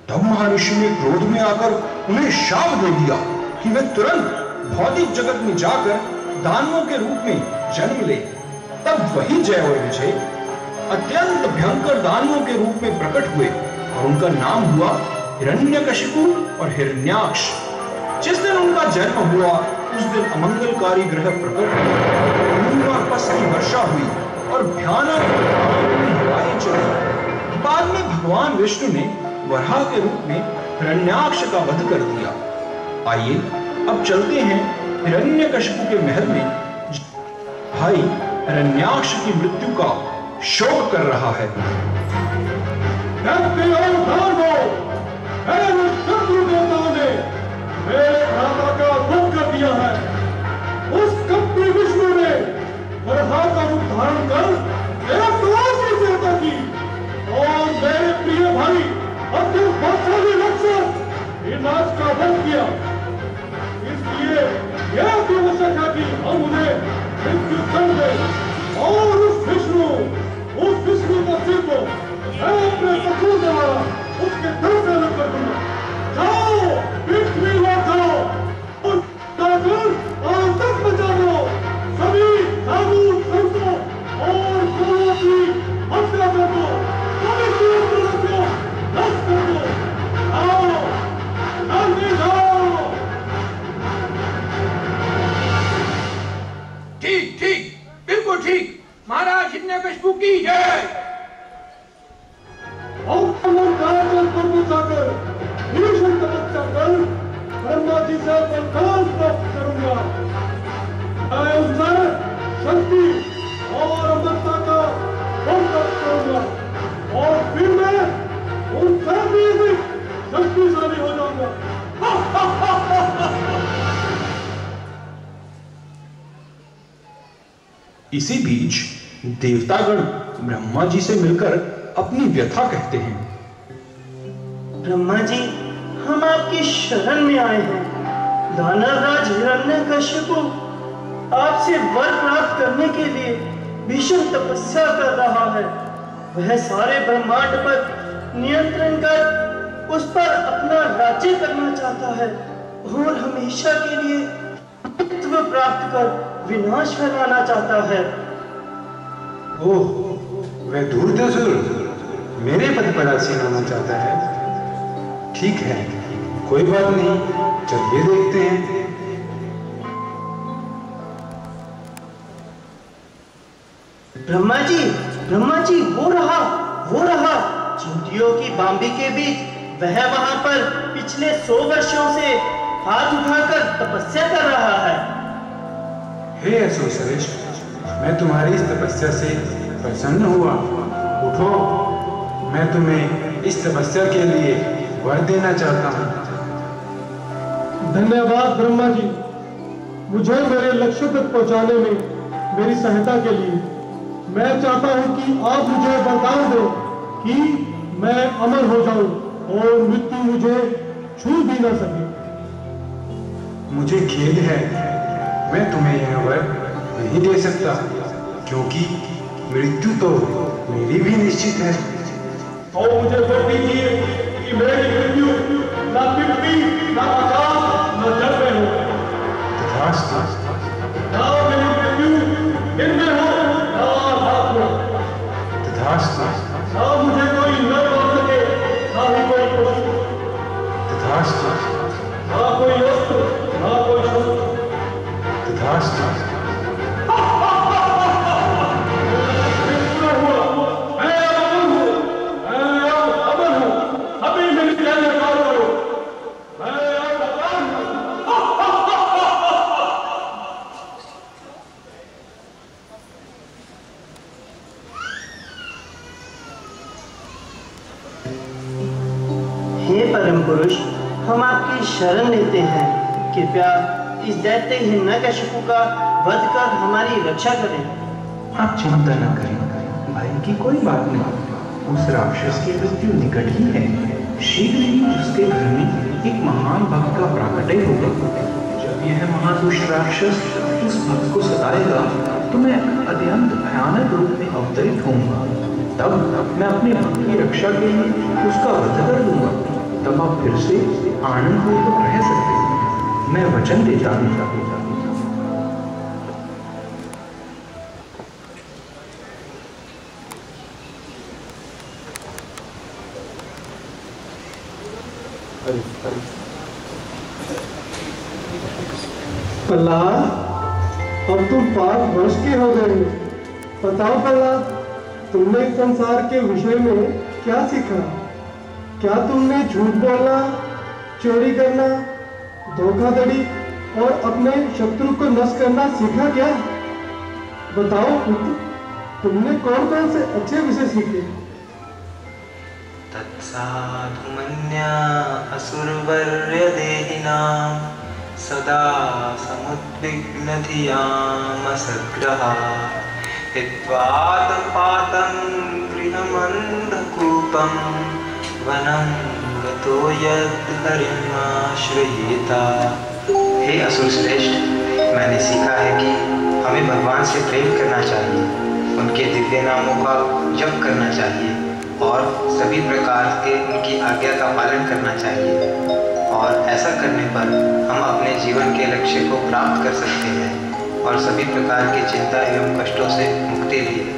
तब महर्षि ने क्रोध में आकर उन्हें शाप दे दिया कि वे तुरंत भौतिक जगत में जाकर दानवों के रूप में जन्म ले। तब वही जय और विजय अत्यंत भयंकर दानवों के रूप में प्रकट हुए और उनका नाम हुआ हिरण्यकशिपु और हिरण्याक्ष। जिस दिन उनका जन्म हुआ उस दिन अमंगलकारी ग्रह प्रकट हुए, धूम और पस की वर्षा हुई और भयानक हवाएं चली। बाद में भगवान विष्णु ने वराह के रूप में हिरण्याक्ष का वध कर दिया। आइए अब चलते हैं हिरण्यकशिपु के महल में। भाई हिरण्याक्ष की मृत्यु का शोक कर रहा है। शत्रु देवताओं ने मेरे भ्राता का वध कर दिया है। उस कपटी विष्णु ने वराह का रूप धारण कर मेरा तलाश की सहायता की और मेरे प्रिय भाई अत्यंत बलशाली राक्षस हिरण्याक्ष का वध किया। इसलिए यह आवश्यक है कि हम उन्हें मृत्यु दंड दें और उस विष्णु का सिर को मैं अपने पत्थरों द्वारा उसके दर से अलग कर दूंगा। जाओ पृथ्वी लौटाओ और तक बचा दो सभी साधु संतों और गुरुओं की हत्या कर दो, सभी को नष्ट कर दो। आओ जल्दी जाओ। ठीक ठीक, बिल्कुल ठीक। महाराज हिरण्यकशिपु की जय। भीषण तपस्या कर ब्रह्मा जी से वरदान प्राप्त करूंगा। मैं उनसे शक्ति और अमरता का वर प्राप्त करूंगा और फिर मैं उनसे भी शक्तिशाली हो जाऊंगा। इसी बीच देवतागण ब्रह्मा जी से मिलकर अपनी व्यथा कहते हैं। ब्रह्मा जी, हम आपकी शरण में आए हैं। दानवराज हिरण्यकशिपु आपसे वर प्राप्त करने के लिए भीषण तपस्या कर रहा है। वह सारे ब्रह्मांड पर नियंत्रण कर उस पर अपना राज्य करना चाहता है और हमेशा के लिए अमृतत्व प्राप्त कर विनाश फैलाना चाहता है। ओह, वह धूर्तसुर मेरे पद पर आसीन होना चाहता है। ठीक है, कोई बात नहीं, चलिए देखते हैं। ब्रह्मा जी, वो रहा चींटियों की बांबी के बीच वह वहां पर पिछले 100 वर्षों से हाथ उठाकर तपस्या कर रहा है। हे असुर श्रेष्ठ, मैं तुम्हारी इस तपस्या से प्रसन्न हुआ। उठो, मैं तुम्हें इस तपस्या के लिए वर देना चाहता हूँ। धन्यवाद ब्रह्मा जी, मुझे मेरे लक्ष्य तक पहुंचाने में मेरी सहायता के लिए। मैं चाहता हूं कि आप मुझे वरदान दो कि मैं अमर हो जाऊं और मृत्यु मुझे छू भी न सके। मुझे खेद है, मैं तुम्हें यह वर नहीं दे सकता, क्योंकि मृत्यु तो मेरी भी निश्चित है। और मुझे वर दीजिए कि मेरी मृत्यु न पृथ्वी, न आकाश, न जल में हो। तथास्तु। ना मेरी मृत्यु दिन में हो, ना रात में। तथास्तु। ना मुझे कोई न मार सके, ना ही कोई पशु। तथास्तु। ना कोई अस्त्र, ना कोई शस्त्र। तथास्तु। पुरुष, हम आपकी शरण लेते हैं। कृपया इस दैत्य हिरण्यकशिपु का वध कर हमारी रक्षा करें। आप चिंता न करें, भय की कोई बात नहीं। उस राक्षस की मृत्यु निकट ही है। शीघ्र ही उसके घर में एक महान भक्त का प्राकट्य होगा। जब यह महादुष्ट राक्षस उस भक्त को सताएगा तो मैं अत्यंत भयानक रूप में अवतरित होऊंगा। तब मैं अपने भक्त की रक्षा के लिए उसका वध कर दूंगा। से आनंद पूर्वक रह सकते हैं। मैं वचन देता हूँ। प्रहलाद, अब तुम 5 वर्ष के हो गए। बताओ प्रहलाद, तुमने इस संसार के विषय में क्या सीखा? क्या तुमने झूठ बोलना, चोरी करना, धोखाधड़ी और अपने शत्रु को नष्ट करना सीखा क्या? बताओ पुत्र, तुमने कौन कौन से अच्छे विषय सीखे? तत्साधु मन्या असुरवर्य देहिनां सदा समुद्विग्न धियामसग्रहा हित्वातपातं गृहमन्धकूपं वनं गतो यद्हरिम् आश्रयेता। हे असुर श्रेष्ठ, मैंने सीखा है कि हमें भगवान से प्रेम करना चाहिए, उनके दिव्य नामों का जप करना चाहिए और सभी प्रकार के उनकी आज्ञा का पालन करना चाहिए। और ऐसा करने पर हम अपने जीवन के लक्ष्य को प्राप्त कर सकते हैं और सभी प्रकार की चिंता एवं कष्टों से मुक्ति भी है।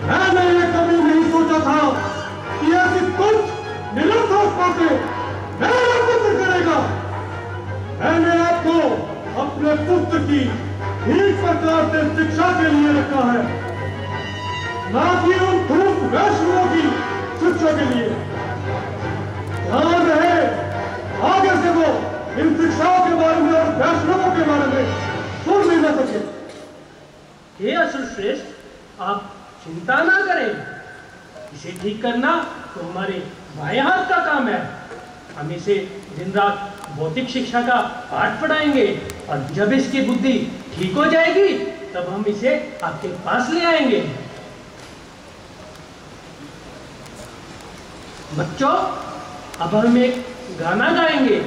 मैंने ये कभी नहीं सोचा था कि ऐसी कुछ निरर्थक बातें मेरा पुत्र करेगा। मैंने आपको अपने पुत्र की ठीक प्रकार से शिक्षा के लिए रखा है, ना कि उन धूप वैष्णवों की शिक्षा के लिए। ध्यान रहे, आगे से वो इन शिक्षाओं के बारे में और वैष्णवों के बारे में सुन भी न सके। हे असुर श्रेष्ठ, आप चिंता ना करें, इसे ठीक करना तो हमारे बाएं हाथ का काम है। हम इसे दिन रात भौतिक शिक्षा का पाठ पढ़ाएंगे और जब इसकी बुद्धि ठीक हो जाएगी तब हम इसे आपके पास ले आएंगे। बच्चों, अब हम एक गाना गाएंगे।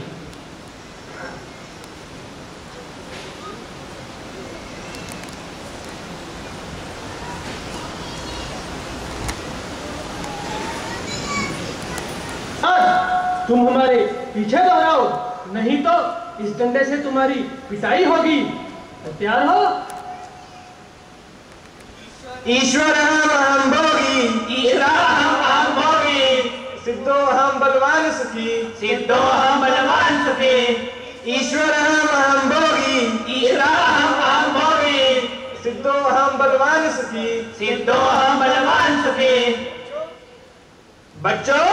तुम हमारे पीछे दोहराओ, नहीं तो इस डंडे से तुम्हारी पिटाई होगी। तैयार हो? ईश्वरहं भोगी, ईश्वरहं भोगी, सिद्धोहं बलवान सुखी, सिद्धोहं बलवान सुखी, ईश्वरहं भोगी, ईश्वरहं भोगी, सिद्धोहं बलवान सुखी, सिद्धोहं बलवान सुखी। बच्चों,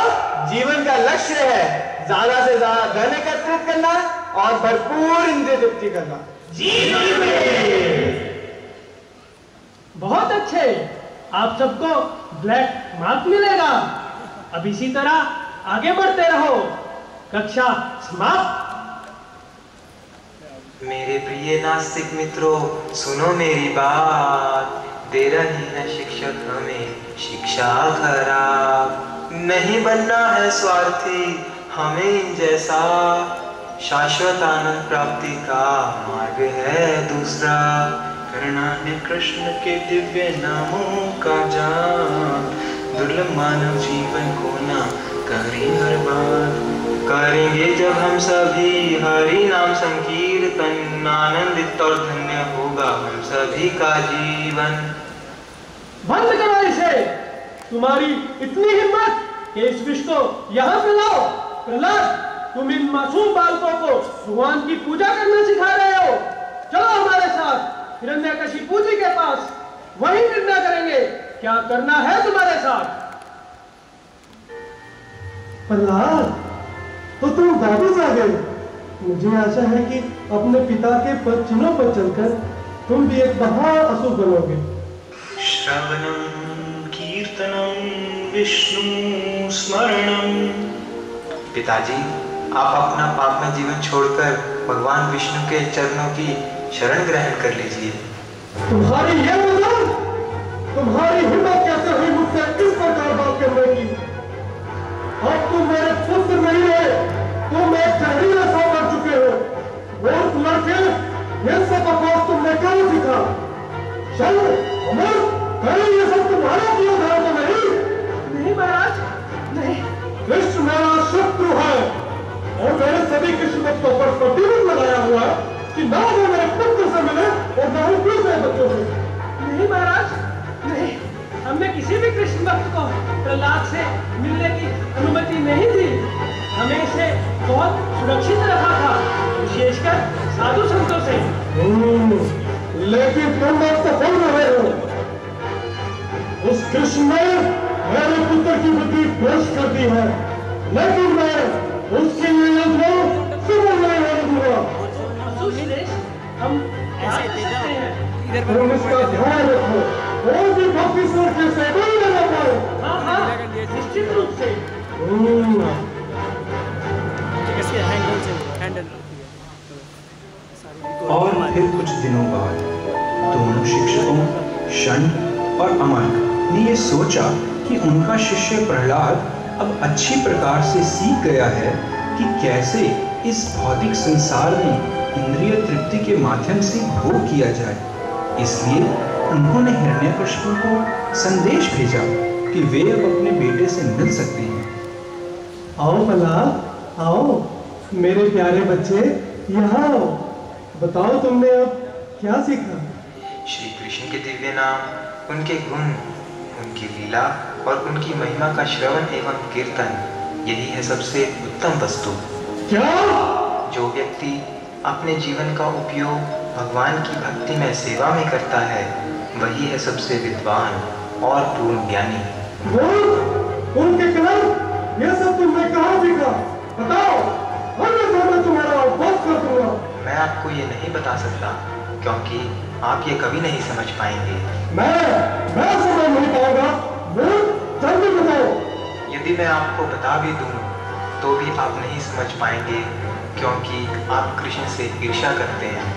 जीवन का लक्ष्य है ज्यादा से ज्यादा धन एकत्रित करना और भरपूर इंद्रिय तृप्ति करना। जीवन में बहुत अच्छे, आप सबको ब्लैक मार्क मिलेगा। अब इसी तरह आगे बढ़ते रहो। कक्षा समाप्त। मेरे प्रिय नास्तिक मित्रों, सुनो मेरी बात। दे रहे हैं शिक्षक हमें शिक्षा खराब। नहीं बनना है स्वार्थी हमें इन जैसा, शाश्वत आनंद प्राप्ति का मार्ग है दूसरा। करना है कृष्ण के दिव्य नामों का जाप, दुर्लभ मानव जीवन को ना करें हर बार। करेंगे जब हम सभी हरि नाम संकीर्तन, आनंदित और धन्य होगा हम सभी का जीवन। बंद करो इसे। तुम्हारी इतनी हिम्मत कि इस विष को यहाँ फैलाओ। प्रहलाद, तुम इन मासूम बालकों को भगवान की पूजा करना सिखा रहे हो। चलो हमारे साथ हिरण्यकशिपु जी के पास, वही निर्णय करेंगे क्या करना है तुम्हारे साथ। प्रहलाद, तो तुम वापस आ गए। मुझे आशा है कि अपने पिता के पद चिन्हों पर चलकर तुम भी एक महान असुर बनोगे। श्रवणं कीर्तनं विष्णु स्मरणं। पिताजी, आप अपना पापमय जीवन छोड़कर भगवान विष्णु के चरणों की शरण ग्रहण कर लीजिए। तुम्हारी ये मदद, तुम्हारी हिम्मत कैसे हुई मुझसे इस प्रकार बात करने की? अब तुम मेरे पुत्र नहीं रहे, तुम एक जहरीला सौ कर चुके हो। वो लड़के, ये सब बकवास तुमने कहाँ सीखा? चल अमर, कहीं ये सब तुम्हारा किया था तो नहीं? नहीं महाराज, नहीं, कृष्ण मेरा शत्रु है और मेरे सभी कृष्ण भक्तों पर प्रतिबंध लगाया हुआ है कि ना वो मेरे पुत्र से मिले और ना ही दूसरे बच्चों से। नहीं महाराज, नहीं, हमने किसी भी कृष्ण भक्त को प्रहलाद से मिलने की अनुमति नहीं दी। हमें इसे बहुत सुरक्षित रखा था, विशेषकर साधु संतों से। लेकिन तुम अब सफल रहे हो। उस कृष्ण ने मेरे पुत्र की बुद्धि भ्रष्ट कर दी है, लेकिन मैं उसकी ये योजना सफल नहीं होने दूंगा। हम ऐसे सकते हैं, तुम इसका ध्यान रखो, कोई भी भक्त ईश्वर के सेवा ही न पाए। हाँ हाँ, निश्चित रूप से। और फिर कुछ दिनों बाद दोनों शिक्षकों शंड और अमर ने ये सोचा कि उनका शिष्य प्रहलाद अब अच्छी प्रकार से सीख गया है कि कैसे इस भौतिक संसार में इंद्रिय तृप्ति के माध्यम से भोग किया जाए। इसलिए उन्होंने हिरण्यकशिपु को संदेश भेजा कि वे अब अपने बेटे से मिल सकते हैं। आओ प्रहलाद, आओ मेरे प्यारे बच्चे, यहाँ आओ। बताओ तुमने अब क्या सीखा? श्री कृष्ण के दिव्य नाम, उनके गुण, उनकी लीला और उनकी महिमा का श्रवण एवं कीर्तन, यही है सबसे उत्तम वस्तु। क्या? जो व्यक्ति अपने जीवन का उपयोग भगवान की भक्ति में सेवा में करता है, वही है सबसे विद्वान और पूर्ण ज्ञानी। उनके कर्म, यह सब तुमने कहाँ सीखा? बताओ, मैं तुम्हारा उपवास कर दूंगा। मैं आपको ये नहीं बता सकता, क्योंकि आप ये कभी नहीं समझ पाएंगे। मैं समझ नहीं पाऊंगा। जल्दी बताओ। यदि मैं आपको बता भी दूं, तो भी आप नहीं समझ पाएंगे, क्योंकि आप कृष्ण से ईर्ष्या करते हैं।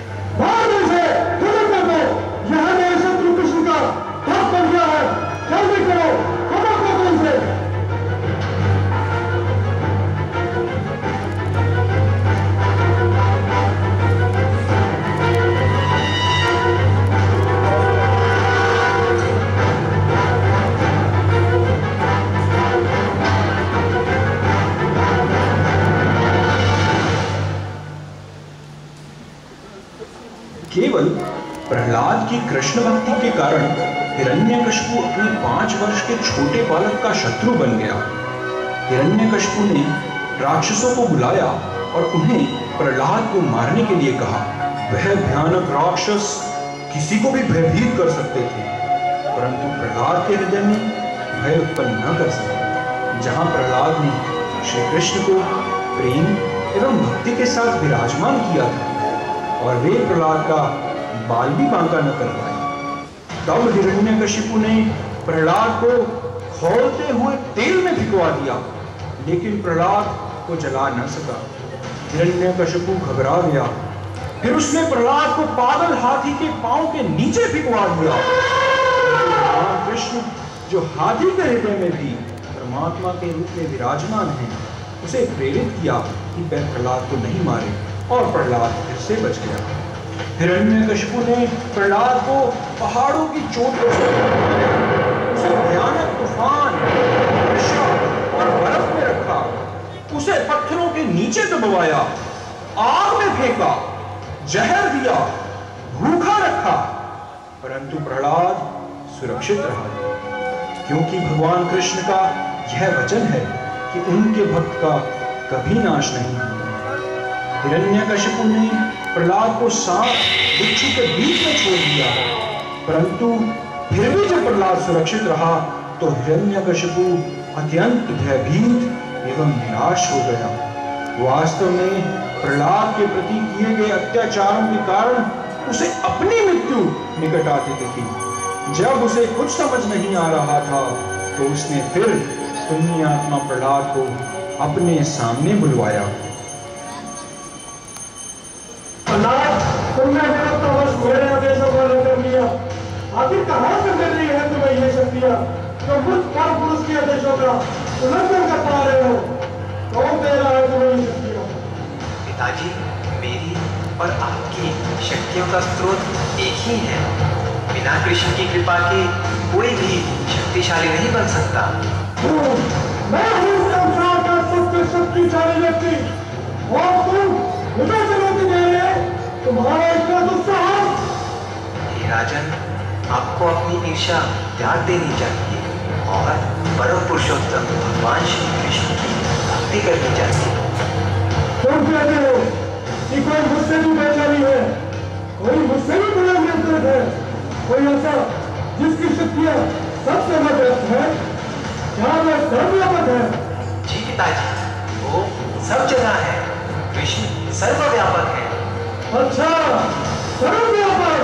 यहाँ मेरे शत्रु कृष्ण का भक्त बन गया है। जल्दी करो, खबर करो उनसे। केवल प्रहलाद की कृष्ण भक्ति के कारण हिरण्यकशिपु अपने 5 वर्ष के छोटे बालक का शत्रु बन गया। हिरण्यकशिपु ने राक्षसों को बुलाया और उन्हें प्रहलाद को मारने के लिए कहा। वह भयानक राक्षस किसी को भी भयभीत कर सकते थे, परंतु प्रहलाद के हृदय में भय उत्पन्न न कर सके। जहां प्रहलाद ने श्री कृष्ण को प्रेम एवं भक्ति के साथ विराजमान किया था और वे प्रहलाद का बाल भी बांका न कर पाए, तब हिरण्यकशिपु ने प्रहलाद को खौलते हुए तेल में भिगवा दिया, लेकिन प्रहलाद को जला न सका। हिरण्यकशिपु घबरा गया। फिर उसने प्रहलाद को पागल हाथी के पांव के नीचे भिगवा दिया। भगवान कृष्ण, जो हाथी के हृदय में भी परमात्मा के रूप में विराजमान है, उसे प्रेरित किया कि वह प्रहलाद को नहीं मारे, और प्रहलाद फिर से बच गया। हिरण्यकशिपु ने प्रहलाद को पहाड़ों की चोटों से उसे भयानक तूफान, वर्षा और बर्फ में रखा, उसे पत्थरों के नीचे दबवाया, आग में फेंका, जहर दिया, भूखा रखा, परंतु प्रहलाद सुरक्षित रहा, क्योंकि भगवान कृष्ण का यह वचन है कि उनके भक्त का कभी नाश नहीं होता। हिरण्यकशिपु ने प्रहलाद को सांप बिच्छू के बीच में छोड़ दिया, परंतु फिर भी जब प्रहलाद सुरक्षित रहा तो हिरण्यकशिपु अत्यंत भयभीत एवं निराश हो गया। वास्तव में प्रहलाद के प्रति किए गए अत्याचारों के कारण उसे अपनी मृत्यु निकट आती दिखी। जब उसे कुछ समझ नहीं आ रहा था तो उसने फिर पुण्यात्मा प्रहलाद को अपने सामने बुलवाया। तुमने मेरे आदेशों को लेकर लिया, आखिर कहाँ से मिल रही है तुम्हें ये शक्तियाँ जो मुझ पर पुरुष के आदेशों का उल्लंघन कर पा रहे हो? कौन दे रहा है तुम्हें ये शक्तियाँ? पिताजी, मेरी और आपकी शक्तियों का स्रोत एक ही है। बिना कृष्ण की कृपा के कोई भी शक्तिशाली नहीं बन सकता। मैं हूँ मुझे चलाते जा रहे हो, तुम्हारा इतना दुस्साहस। हे राजन, आपको अपनी ईर्ष्या त्याग देनी चाहिए और परम पुरुषोत्तम भगवान श्री कृष्ण की भक्ति करनी चाहिए। तुम कहते हो कि कोई मुझसे भी बेचारी है, कोई मुझसे भी बड़ा नियंत्रित है, कोई ऐसा जिसकी शक्तियां सबसे मजबूत है, क्या वह सर्वव्यापक है? जी पिताजी, वो सब जगह है। कृष्ण सर्वव्यापक है। अच्छा, सर्वव्यापक,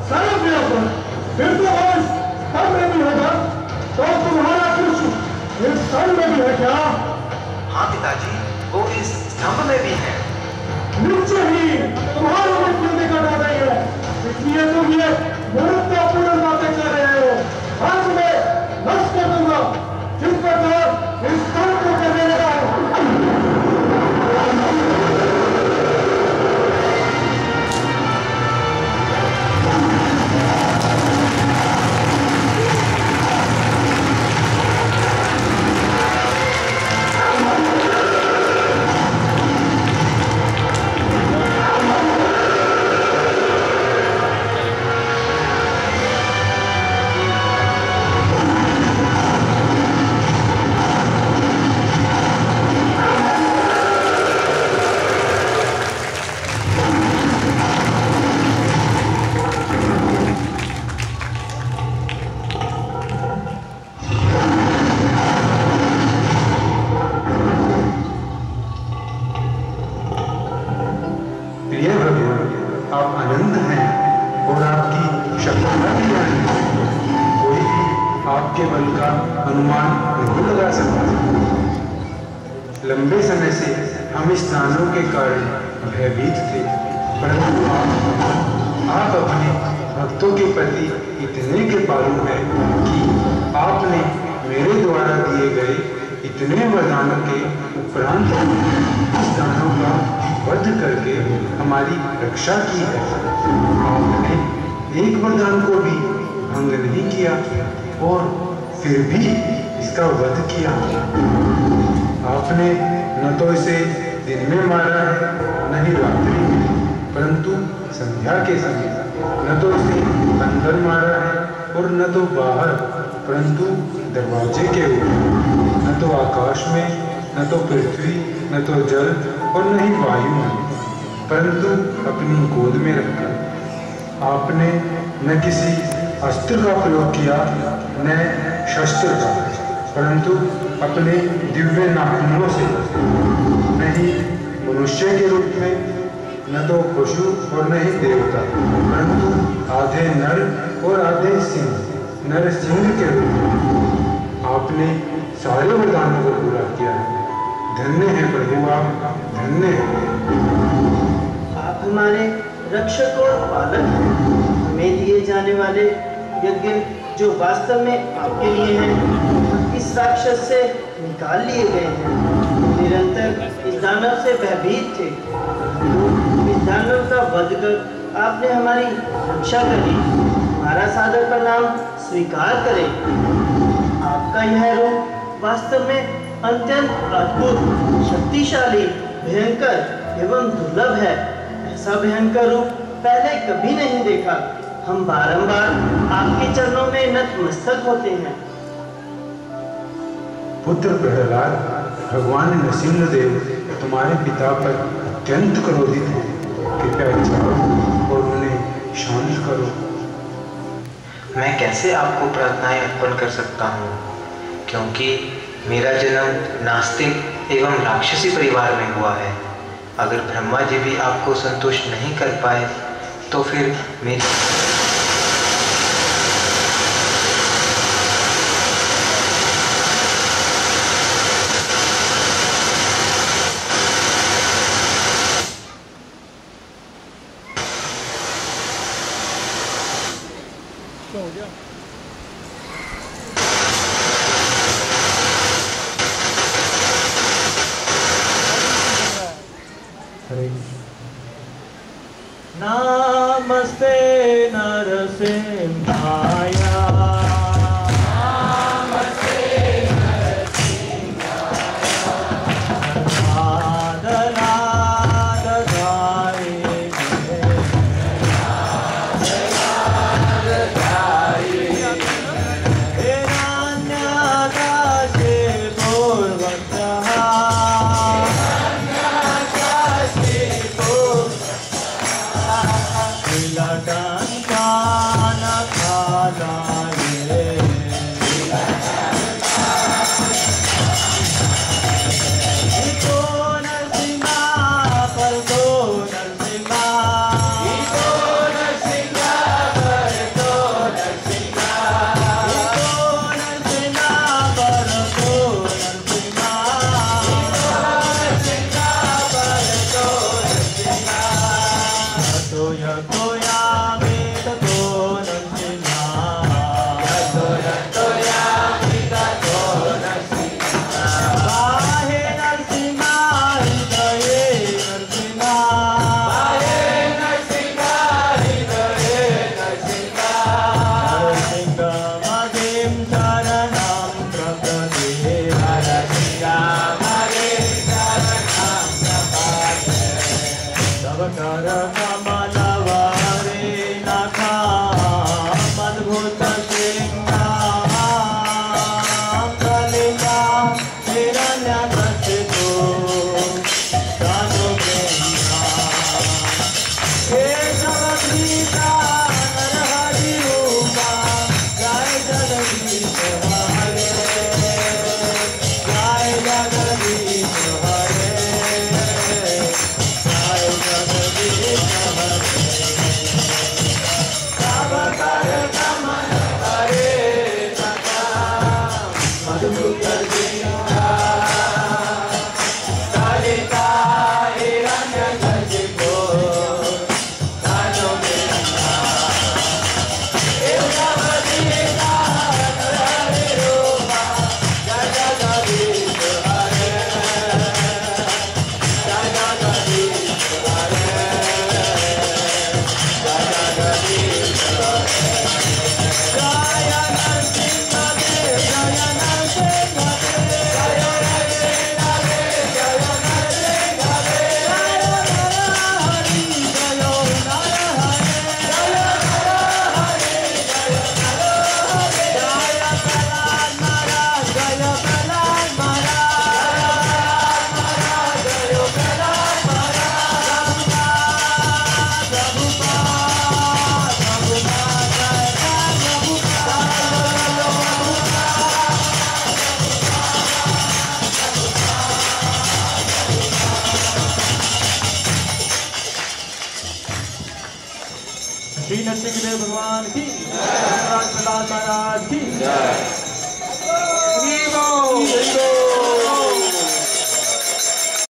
सर्वव्यापक, फिर तो बस सब में भी होगा। तो तुम्हारा कृष्ण इस स्थल में भी है क्या? हाँ पिताजी, वो इस स्तंभ में भी है। नीचे ही तुम्हारा मृत्यु निकट आ गई है, इसलिए तुम ये मूर्खतापूर्ण बातें कर रहे हो। आज मैं नष्ट कर दूंगा जिस प्रकार इस स्थल को करने लगा। लंबे समय से हम इस दानों के कारण भयभीत थे, परंतु आप अपने भक्तों के प्रति इतने कृपालु हैं कि आपने मेरे द्वारा दिए गए इतने वरदानों के उपरांत इस दानों का वध करके हमारी रक्षा की है। आपने एक वरदान को भी भंग नहीं किया और फिर भी इसका वध किया। आपने न तो इसे दिन में मारा है, न ही रात्रि में, परंतु संध्या के समय। न तो इसे अंदर मारा है और न तो बाहर, परंतु दरवाजे के ऊपर। न तो आकाश में, न तो पृथ्वी, न तो जल और न ही वायु में, परंतु अपनी गोद में रखकर। आपने न किसी अस्त्र का प्रयोग किया, न शस्त्र का, परंतु अपने दिव्य नाखूनों से, नहीं मनुष्य के रूप में, न तो पशु और न ही देवता, परंतु आधे नर और आधे सिंह, नर सिंह के रूप में आपने सारे वरदानों को पूरा किया है। धन्य है प्रभु, आप धन्य हैं। आप हमारे रक्षक और पालक हैं। हमें दिए जाने वाले यज्ञ जो वास्तव में आपके लिए हैं, इस राक्षस से निकाल लिए गए हैं। निरंतर इस दानव से भयभीत थे, इस दानव का वध कर आपने हमारी रक्षा करी। हमारा सादर प्रणाम स्वीकार करें। आपका यह रूप वास्तव में अत्यंत अद्भुत, शक्तिशाली, भयंकर एवं दुर्लभ है। ऐसा भयंकर रूप पहले कभी नहीं देखा। हम बारंबार आपके चरणों में नतमस्तक होते हैं। पुत्र प्रहलाद, भगवान नृसिंहदेव तुम्हारे पिता पर अत्यंत क्रोधित हैं। कृपया जाओ और उन्हें शांत करो। मैं कैसे आपको प्रार्थनाएं अर्पण कर सकता हूँ, क्योंकि मेरा जन्म नास्तिक एवं राक्षसी परिवार में हुआ है। अगर ब्रह्मा जी भी आपको संतुष्ट नहीं कर पाए तो फिर मेरी नमस्ते नरसिंहाय। नमस्ते नरसिंहाय। नरसिंह देव भगवान की, धर्मराज प्रहलाद महाराज की।